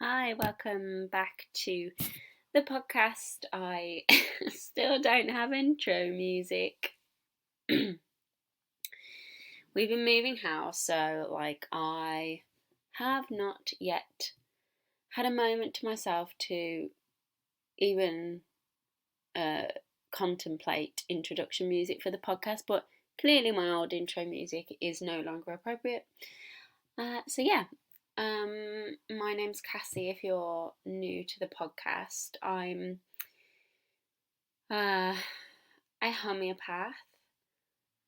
Hi, welcome back to the podcast. I still don't have intro music. We've been moving house, so I have not yet had a moment to myself to even contemplate introduction music for the podcast, but clearly my old intro music is no longer appropriate. My name's Cassie. If you're new to the podcast, I'm a homeopath.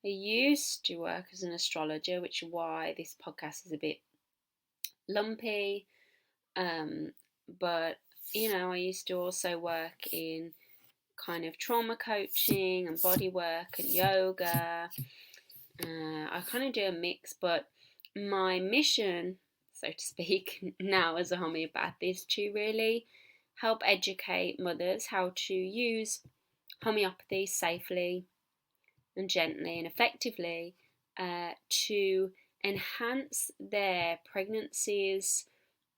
I used to work as an astrologer, which is why this podcast is a bit lumpy. But I used to also work in kind of trauma coaching and body work and yoga. I kind of do a mix, but my mission, so to speak, now as a homeopath is to really help educate mothers how to use homeopathy safely and gently and effectively to enhance their pregnancies,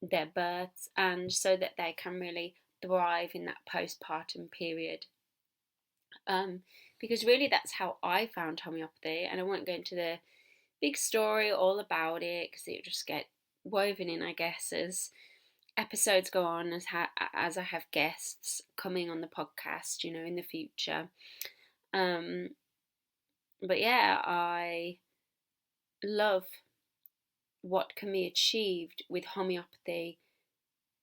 their births, and so that they can really thrive in that postpartum period. Because really that's how I found homeopathy, and I won't go into the big story all about it because it'll just get woven in, I guess, as episodes go on, as I have guests coming on the podcast, in the future. But yeah, I love what can be achieved with homeopathy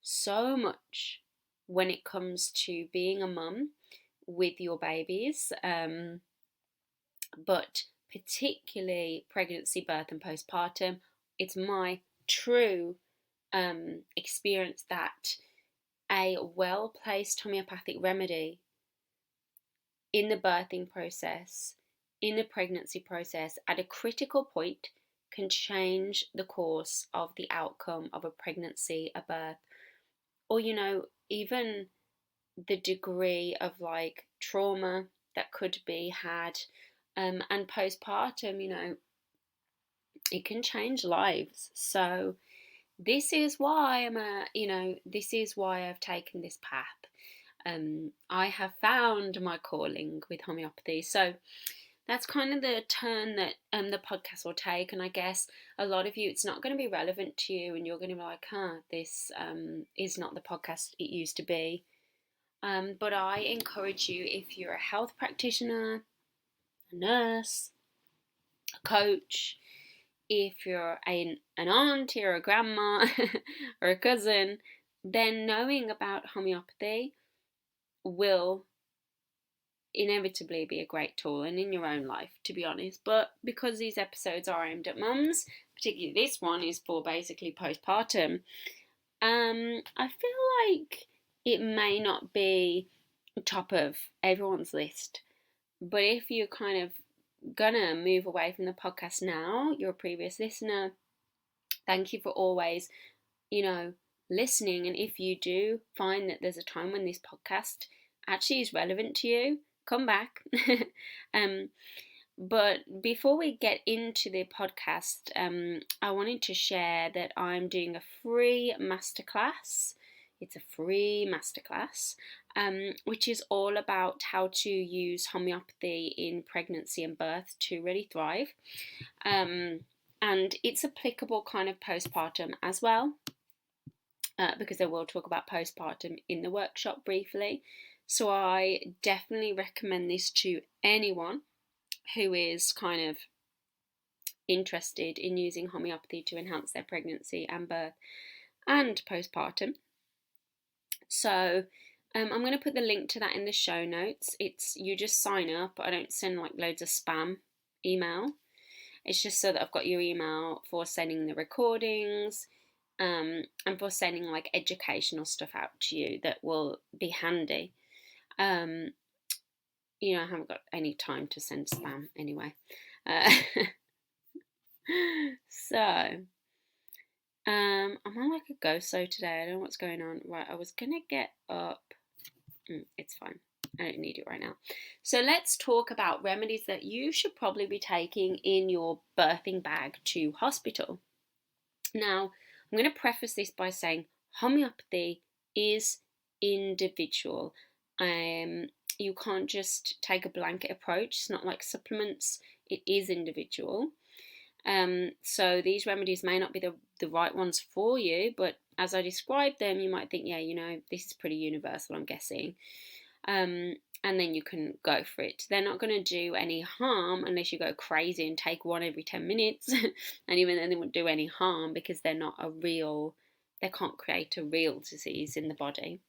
so much when it comes to being a mum with your babies, but particularly pregnancy, birth, and postpartum. It's my true experience that a well-placed homeopathic remedy in the birthing process, in the pregnancy process, at a critical point, can change the course of the outcome of a pregnancy, a birth, or, even the degree of trauma that could be had. And postpartum, it can change lives. So this is why this is why I've taken this path. I have found my calling with homeopathy. So that's kind of the turn that the podcast will take. And I guess a lot of you, it's not going to be relevant to you, and you're going to be like, this is not the podcast it used to be. But I encourage you, if you're a health practitioner, a nurse, a coach, if you're an auntie or a grandma or a cousin, then knowing about homeopathy will inevitably be a great tool, and in your own life, to be honest. But because these episodes are aimed at mums, particularly this one is for basically postpartum, I feel like it may not be top of everyone's list. But if you're kind of gonna move away from the podcast now, you're a previous listener, thank you for always, listening. And if you do find that there's a time when this podcast actually is relevant to you, come back. But before we get into the podcast, I wanted to share that I'm doing a free masterclass. It's a free masterclass, which is all about how to use homeopathy in pregnancy and birth to really thrive. And it's applicable kind of postpartum as well, because I will talk about postpartum in the workshop briefly. So I definitely recommend this to anyone who is kind of interested in using homeopathy to enhance their pregnancy and birth and postpartum. So I'm going to put the link to that in the show notes. You just sign up. I don't send loads of spam email. It's just so that I've got your email for sending the recordings, and for sending educational stuff out to you that will be handy. I haven't got any time to send spam anyway. So, I'm on a go-so today. I don't know what's going on. Right, I was gonna get up. It's fine. I don't need it right now. So let's talk about remedies that you should probably be taking in your birthing bag to hospital. Now, I'm going to preface this by saying homeopathy is individual. You can't just take a blanket approach. It's not like supplements. It is individual. So these remedies may not be the right ones for you, but as I described them, you might think, yeah, this is pretty universal, I'm guessing. And then you can go for it. They're not going to do any harm unless you go crazy and take one every 10 minutes. And even then, they won't do any harm because they can't create a real disease in the body.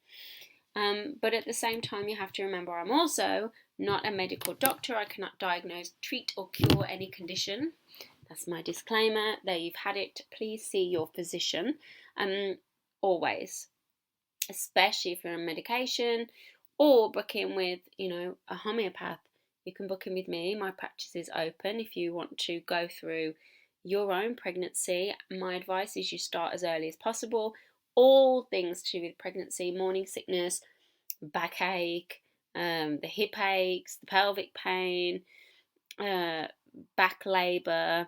But at the same time, you have to remember I'm also not a medical doctor. I cannot diagnose, treat, or cure any condition. That's my disclaimer. There, you've had it. Please see your physician. Always, especially if you're on medication, or book in with, a homeopath. You can book in with me. My practice is open if you want to go through your own pregnancy. My advice is you start as early as possible. All things to do with pregnancy, morning sickness, backache, the hip aches, the pelvic pain, back labour,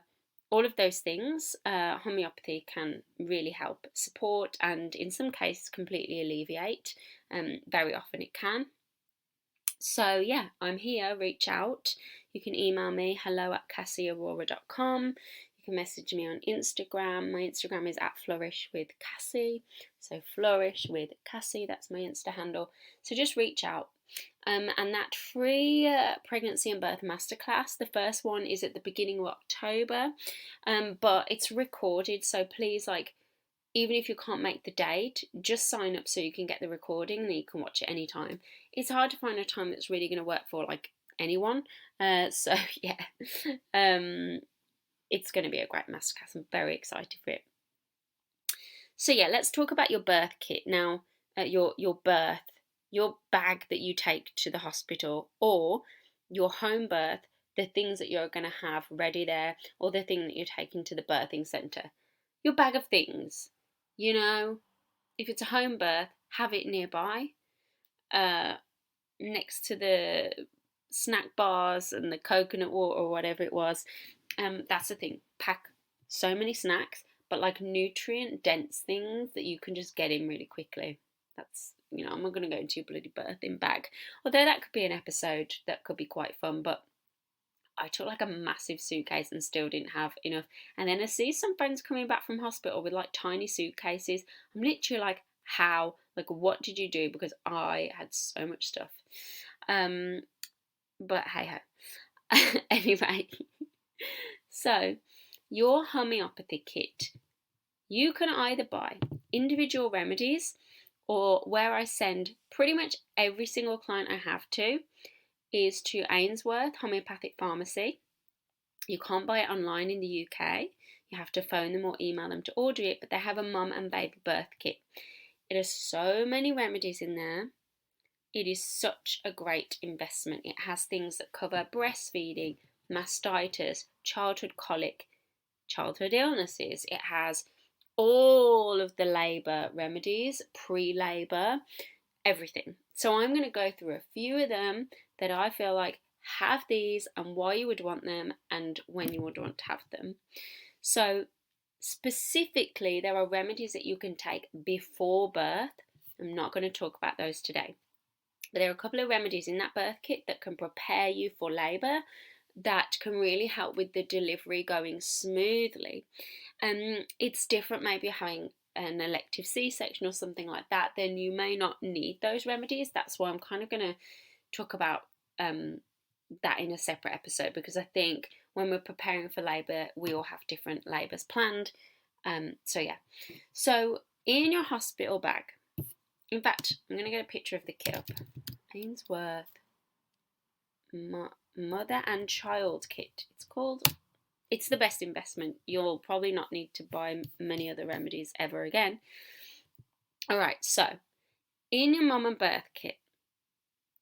all of those things, homeopathy can really help support and in some cases completely alleviate. Very often it can. So yeah, I'm here, reach out. You can email me, hello@cassieaurora.com. You can message me on Instagram. My Instagram is @flourishwithcassie. So flourish with Cassie, that's my Insta handle. So just reach out. And that free pregnancy and birth masterclass, the first one is at the beginning of October, but it's recorded, so please, even if you can't make the date, just sign up so you can get the recording and you can watch it anytime. It's hard to find a time that's really going to work for anyone, so yeah, it's going to be a great masterclass. I'm very excited for it. So yeah, let's talk about your birth kit now. Your bag that you take to the hospital, or your home birth, the things that you're going to have ready there, or the thing that you're taking to the birthing centre. Your bag of things, if it's a home birth, have it nearby, next to the snack bars and the coconut water or whatever it was. That's the thing. Pack so many snacks, but nutrient dense things that you can just get in really quickly. That's, I'm not going to go into your bloody birthing bag. Although that could be an episode that could be quite fun, but I took a massive suitcase and still didn't have enough. And then I see some friends coming back from hospital with tiny suitcases. I'm literally how? What did you do? Because I had so much stuff. But hey ho. Anyway, so your homeopathy kit, you can either buy individual remedies, or where I send pretty much every single client I have to is to Ainsworth Homeopathic Pharmacy. You can't buy it online in the UK. You have to phone them or email them to order it, but they have a mum and baby birth kit. It has so many remedies in there. It is such a great investment. It has things that cover breastfeeding, mastitis, childhood colic, childhood illnesses. It has all of the labour remedies, pre-labour, everything. So I'm going to go through a few of them that I feel have these and why you would want them and when you would want to have them. So specifically, there are remedies that you can take before birth. I'm not going to talk about those today. But there are a couple of remedies in that birth kit that can prepare you for labour, that can really help with the delivery going smoothly. It's different, maybe you're having an elective C-section or something like that, then you may not need those remedies. That's why I'm kind of going to talk about that in a separate episode, because I think when we're preparing for labour, we all have different labours planned. So yeah. So in your hospital bag, in fact, I'm going to get a picture of the kit up. Ainsworth Mother and Child Kit, it's called. It's the best investment. You'll probably not need to buy many other remedies ever again. Alright, so in your mum and birth kit,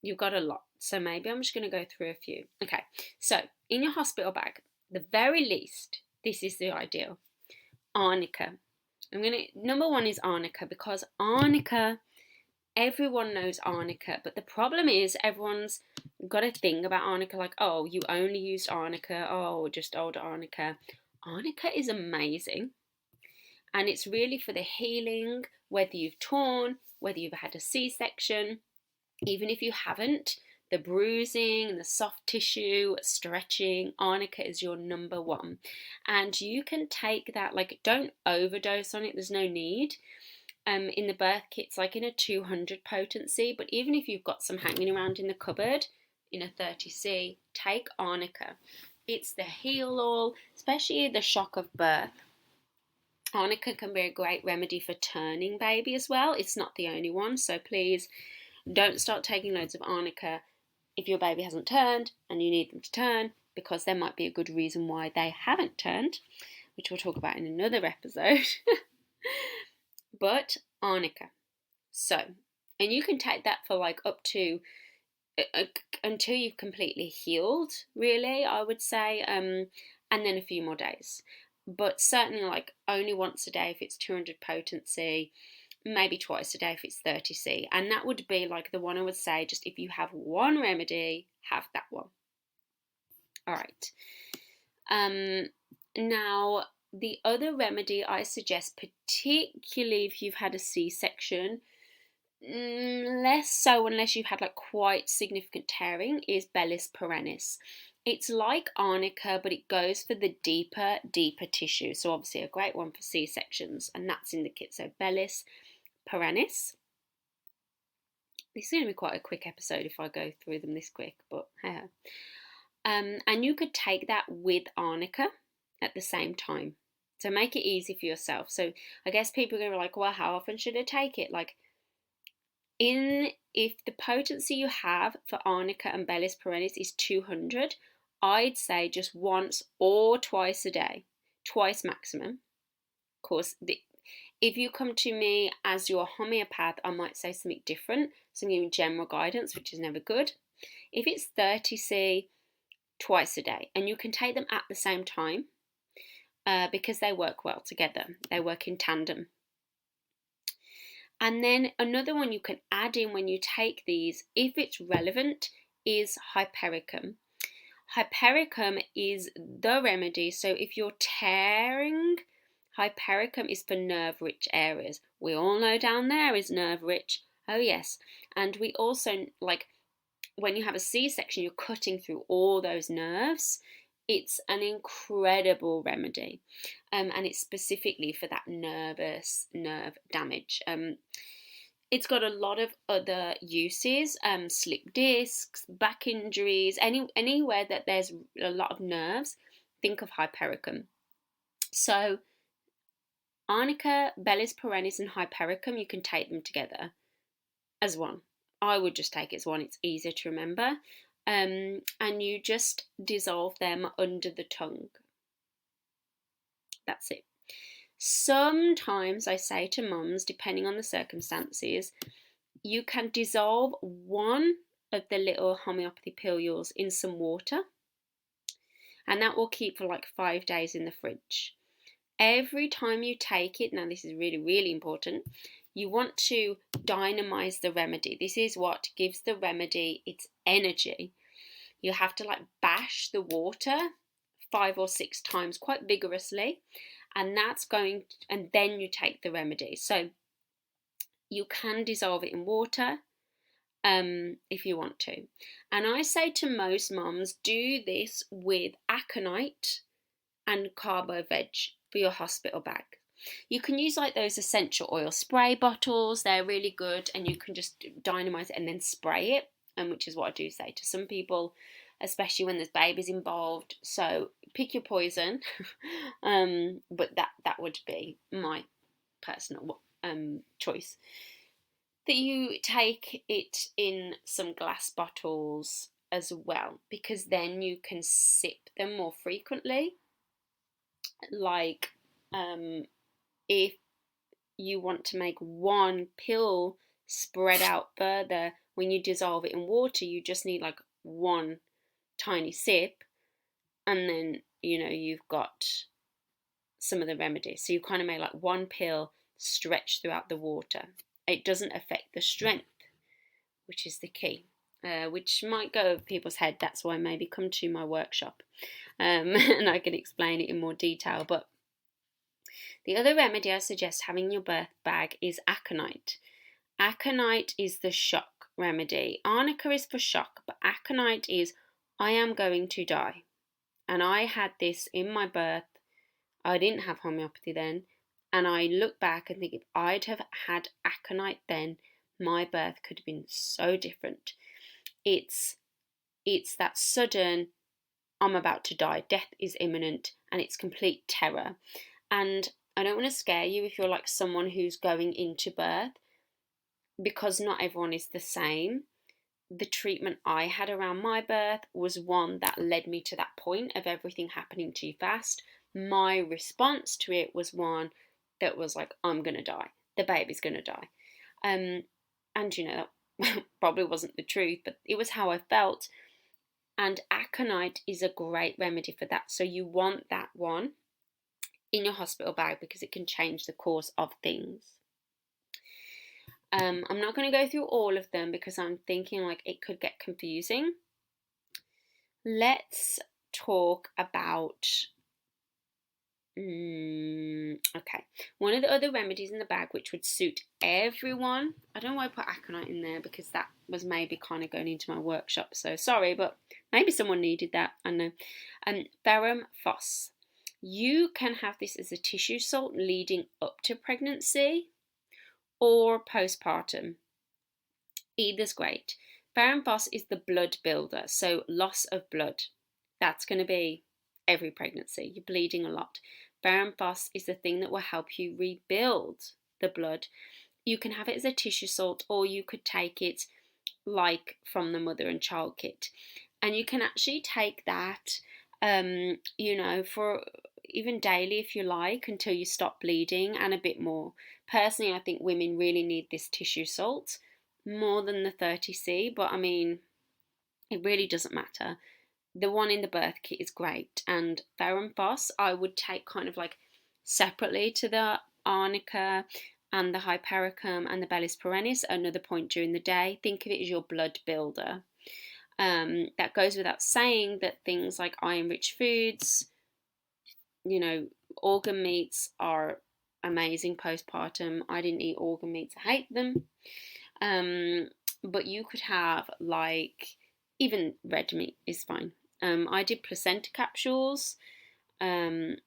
you've got a lot. So maybe I'm just going to go through a few. Okay, so in your hospital bag, the very least, this is the ideal. Arnica. Number one is arnica, because arnica, everyone knows arnica, but the problem is everyone's got a thing about arnica, oh, you only used arnica, oh, just old arnica. Arnica is amazing, And it's really for the healing, whether you've torn, whether you've had a C-section, even if you haven't, the bruising and the soft tissue, stretching, arnica is your number one. And you can take that, like, don't overdose on it, there's no need. In the birth kit's like in a 200 potency, but even if you've got some hanging around in the cupboard in a 30C, take arnica. It's the heal all, especially the shock of birth. Arnica can be a great remedy for turning baby as well. It's not the only one, so please don't start taking loads of arnica if your baby hasn't turned and you need them to turn, because there might be a good reason why they haven't turned, which we'll talk about in another episode. But arnica. So, and you can take that for like up to until you've completely healed, really, I would say, and then a few more days. But certainly like only once a day if it's 200 potency, maybe twice a day if it's 30C. And that would be like the one I would say, just if you have one remedy, have that one. All right. Now, the other remedy I suggest, particularly if you've had a C-section, less so unless you've had like quite significant tearing, is Bellis perennis. It's like arnica, but it goes for the deeper tissue. So obviously a great one for C-sections, and that's in the kit. So Bellis perennis. This is going to be quite a quick episode if I go through them this quick, but hey. And you could take that with arnica at the same time. So make it easy for yourself. So I guess people are going to be like, well, how often should I take it? Like, if the potency you have for arnica and Bellis perennis is 200, I'd say just once or twice a day, twice maximum. Of course, if you come to me as your homeopath, I might say something different, so I'm giving general guidance, which is never good. If it's 30C, twice a day, and you can take them at the same time because they work well together. They work in tandem. And then another one you can add in when you take these, if it's relevant, is hypericum. Hypericum is the remedy. So if you're tearing, hypericum is for nerve-rich areas. We all know down there is nerve-rich. Oh yes. And we also, like, when you have a C-section, you're cutting through all those nerves. It's an incredible remedy, and it's specifically for that nerve damage. It's got a lot of other uses, slip discs, back injuries, anywhere that there's a lot of nerves, think of hypericum. So arnica, Bellis perennis and hypericum, you can take them together as one. I would just take it as one, it's easier to remember. And you just dissolve them under the tongue. That's it. Sometimes I say to mums, depending on the circumstances, you can dissolve one of the little homeopathy pilules in some water, and that will keep for like 5 days in the fridge. Every time you take it, now this is really, really important, you want to dynamize the remedy. This is what gives the remedy its energy. You have to like bash the water 5 or 6 times quite vigorously, and and then you take the remedy. So you can dissolve it in water if you want to. And I say to most mums, do this with aconite and carbo veg for your hospital bag. You can use like those essential oil spray bottles, they're really good, and you can just dynamize it and then spray it, which is what I do say to some people, especially when there's babies involved. So pick your poison, but that would be my personal choice. That you take it in some glass bottles as well, because then you can sip them more frequently. Like if you want to make one pill spread out further, when you dissolve it in water, you just need like one tiny sip, and then you've got some of the remedies. So you kind of make like one pill stretch throughout the water. It doesn't affect the strength, which is the key, which might go over people's head. That's why maybe come to my workshop and I can explain it in more detail. But The other remedy I suggest having in your birth bag is aconite. Aconite is the shock remedy. Arnica is for shock, but aconite is I am going to die. And I had this in my birth. I didn't have homeopathy then. And I look back and think if I'd have had aconite then, my birth could have been so different. It's that sudden, I'm about to die, death is imminent, and it's complete terror. And I don't want to scare you if you're like someone who's going into birth, because not everyone is the same. The treatment I had around my birth was one that led me to that point of everything happening too fast. My response to it was one that was like, I'm going to die. The baby's going to die. And that probably wasn't the truth, but it was how I felt. And aconite is a great remedy for that. So you want that one in your hospital bag because it can change the course of things. I'm not going to go through all of them because I'm thinking like it could get confusing. Let's talk about okay, one of the other remedies in the bag which would suit everyone. I don't know why I put aconite in there because that was maybe kind of going into my workshop, so sorry, but maybe someone needed that, I know. Ferrum phos. You can have this as a tissue salt leading up to pregnancy or postpartum. Either's great. Ferrum phos is the blood builder, so loss of blood. That's going to be every pregnancy. You're bleeding a lot. Ferrum phos is the thing that will help you rebuild the blood. You can have it as a tissue salt, or you could take it like from the mother and child kit. And you can actually take that, for even daily if you like, until you stop bleeding and a bit more. Personally, I think women really need this tissue salt more than the 30C, but I mean, it really doesn't matter. The one in the birth kit is great, and Ferrum phos I would take kind of like separately to the arnica and the hypericum and the bellis perennis at another point during the day. Think of it as your blood builder. That goes without saying that things like iron-rich foods, organ meats are amazing postpartum. I didn't eat organ meats, I hate them. But you could have like, even red meat is fine. I did placenta capsules. There's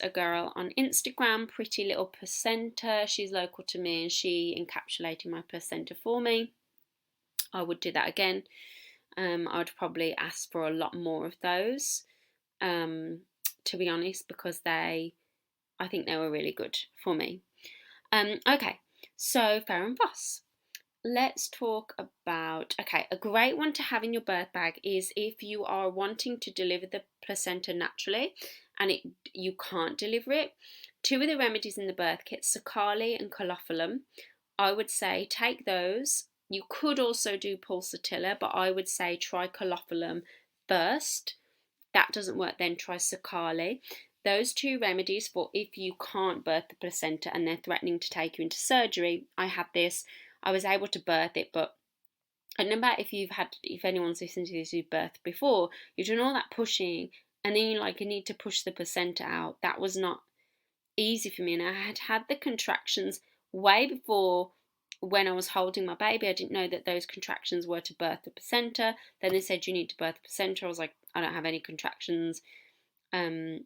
a girl on Instagram, Pretty Little Placenta. She's local to me and she encapsulated my placenta for me. I would do that again. I would probably ask for a lot more of those, to be honest, because I think they were really good for me. Okay, so Ferrum phos. Let's talk about, a great one to have in your birth bag is if you are wanting to deliver the placenta naturally and you can't deliver it. Two of the remedies in the birth kit, Sakali and Calophyllum, I would say take those. You could also do pulsatilla, but I would say try Calophyllum first. That doesn't work, then try Sakali. Those two remedies for if you can't birth the placenta and they're threatening to take you into surgery. I had this. I was able to birth it, but I don't know about if anyone's listened to this who've birthed before, you're doing all that pushing and then you need to push the placenta out. That was not easy for me, and I had the contractions way before when I was holding my baby. I didn't know that those contractions were to birth the placenta. Then they said you need to birth the placenta. I was like, I don't have any contractions. There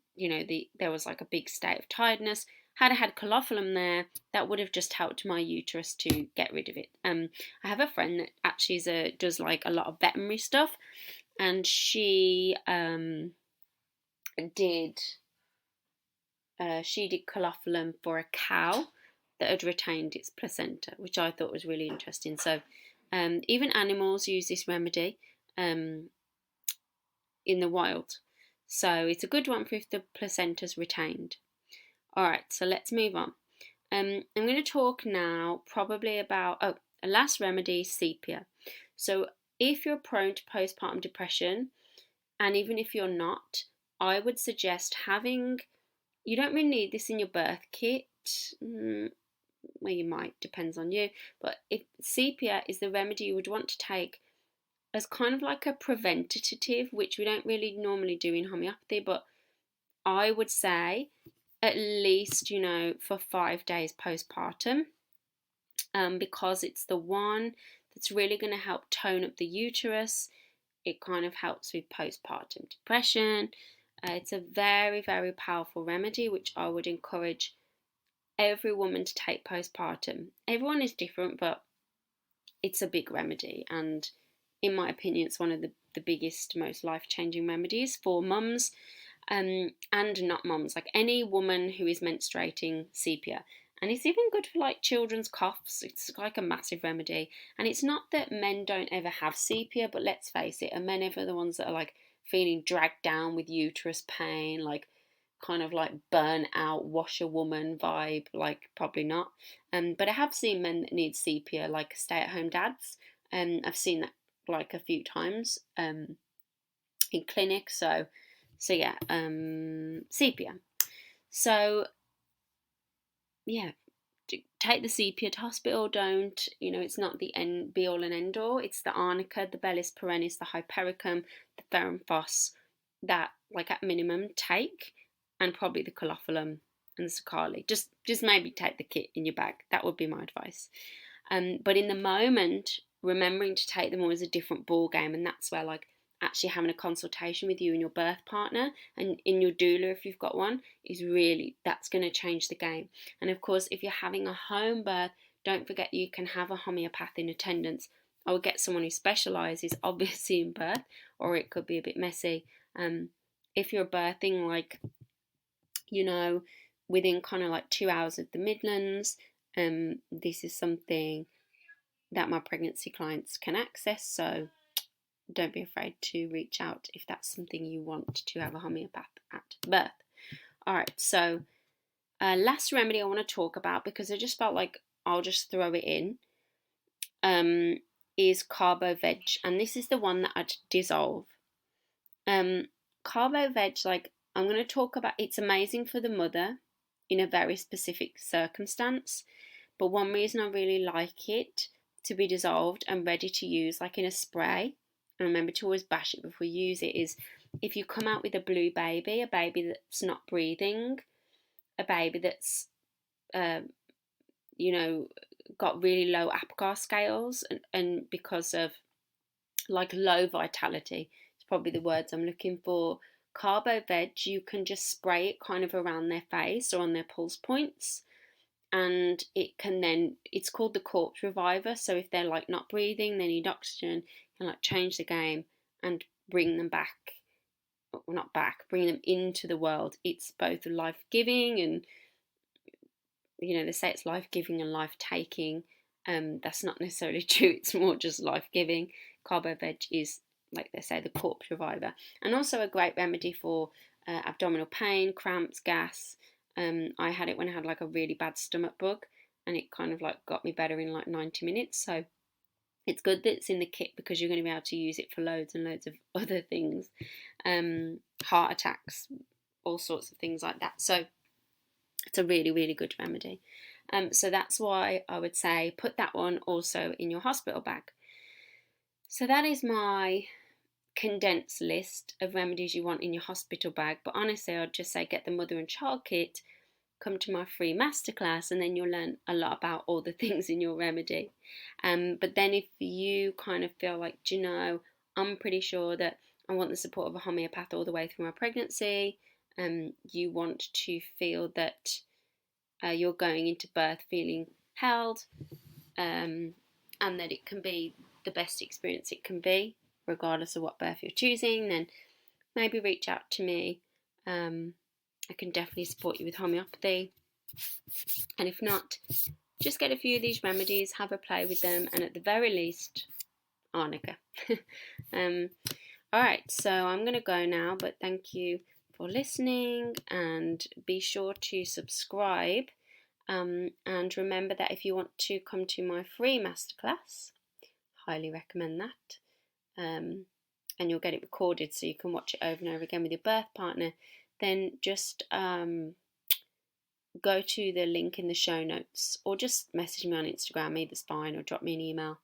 was like a big state of tiredness. Had I had Calophyllum there, that would have just helped my uterus to get rid of it. I have a friend that actually does like a lot of veterinary stuff, and she did Calophyllum for a cow that had retained its placenta, which I thought was really interesting. So even animals use this remedy in the wild. So it's a good one for if the placenta's retained. Alright, so let's move on. I'm going to talk now probably about, a last remedy, sepia. So if you're prone to postpartum depression, and even if you're not, I would suggest you don't really need this in your birth kit. Well, you might, depends on you. But if sepia is the remedy you would want to take as kind of like a preventative, which we don't really normally do in homeopathy, but I would say at least, for 5 days postpartum, because it's the one that's really going to help tone up the uterus. It kind of helps with postpartum depression. It's a very, very powerful remedy, which I would encourage every woman to take postpartum. Everyone is different, but it's a big remedy, and in my opinion, it's one of the biggest, most life-changing remedies for mums, and not mums, like any woman who is menstruating, sepia. And it's even good for like children's coughs. It's like a massive remedy. And it's not that men don't ever have sepia, but let's face it, are men ever the ones that are like feeling dragged down with uterus pain, like kind of like burn out washerwoman vibe? Like, probably not. But I have seen men that need sepia, like stay-at-home dads. I've seen that like a few times in clinic. So yeah, sepia. So yeah, take the sepia to hospital. Don't, it's not the end be all and end all. It's the arnica, the bellis perennis, the hypericum, the ferrum phos that, like, at minimum take, and probably the colophilum and the sacali. Just maybe take the kit in your bag. That would be my advice. But in the moment, remembering to take them all is a different ball game, and that's where, like, actually having a consultation with you and your birth partner and in your doula, if you've got one, is really, that's going to change the game. And of course, if you're having a home birth, don't forget you can have a homeopath in attendance. I would get someone who specialises obviously in birth, or it could be a bit messy. If you're birthing, like, within kind of like 2 hours of the Midlands, this is something that my pregnancy clients can access, so don't be afraid to reach out if that's something you want to have a homeopath at birth. Alright, so last remedy I want to talk about, because I just felt like I'll just throw it in, is carbo veg, and this is the one that I'd dissolve. Carbo veg, like, I'm going to talk about, it's amazing for the mother in a very specific circumstance, but one reason I really like it to be dissolved and ready to use, like in a spray, and remember to always bash it before you use it, is if you come out with a blue baby, a baby that's not breathing, a baby that's, got really low APGAR scales, and because of like low vitality, it's probably the words I'm looking for. Carbo veg, you can just spray it kind of around their face or on their pulse points, and it can then, it's called the corpse reviver. So if they're like not breathing, they need oxygen, you can like change the game and bring them back, or not back, bring them into the world. It's both life-giving and, they say it's life-giving and life-taking. That's not necessarily true. It's more just life-giving. Carbo veg is, like they say, the corpse reviver, and also a great remedy for abdominal pain, cramps, gas. I had it when I had like a really bad stomach bug, and it kind of like got me better in like 90 minutes. So it's good that it's in the kit, because you're going to be able to use it for loads and loads of other things, heart attacks, all sorts of things like that. So it's a really, really good remedy. So that's why I would say put that one also in your hospital bag. So that is my condensed list of remedies you want in your hospital bag. But honestly, I'd just say get the mother and child kit, come to my free masterclass, and then you'll learn a lot about all the things in your remedy. But then if you kind of feel like, I'm pretty sure that I want the support of a homeopath all the way through my pregnancy, you want to feel that you're going into birth feeling held, and that it can be the best experience it can be, regardless of what birth you're choosing, then maybe reach out to me. I can definitely support you with homeopathy. And if not, just get a few of these remedies, have a play with them, and at the very least, arnica. Alright, so I'm going to go now, but thank you for listening, and be sure to subscribe. And remember that if you want to come to my free masterclass, highly recommend that. And you'll get it recorded so you can watch it over and over again with your birth partner. Then just go to the link in the show notes, or just message me on Instagram, either's fine, or drop me an email.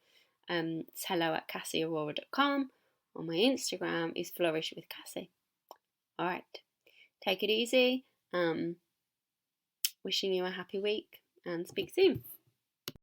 It's hello@cassieaurora.com, or my Instagram is Flourish with Cassie. Alright, take it easy. Wishing you a happy week and speak soon.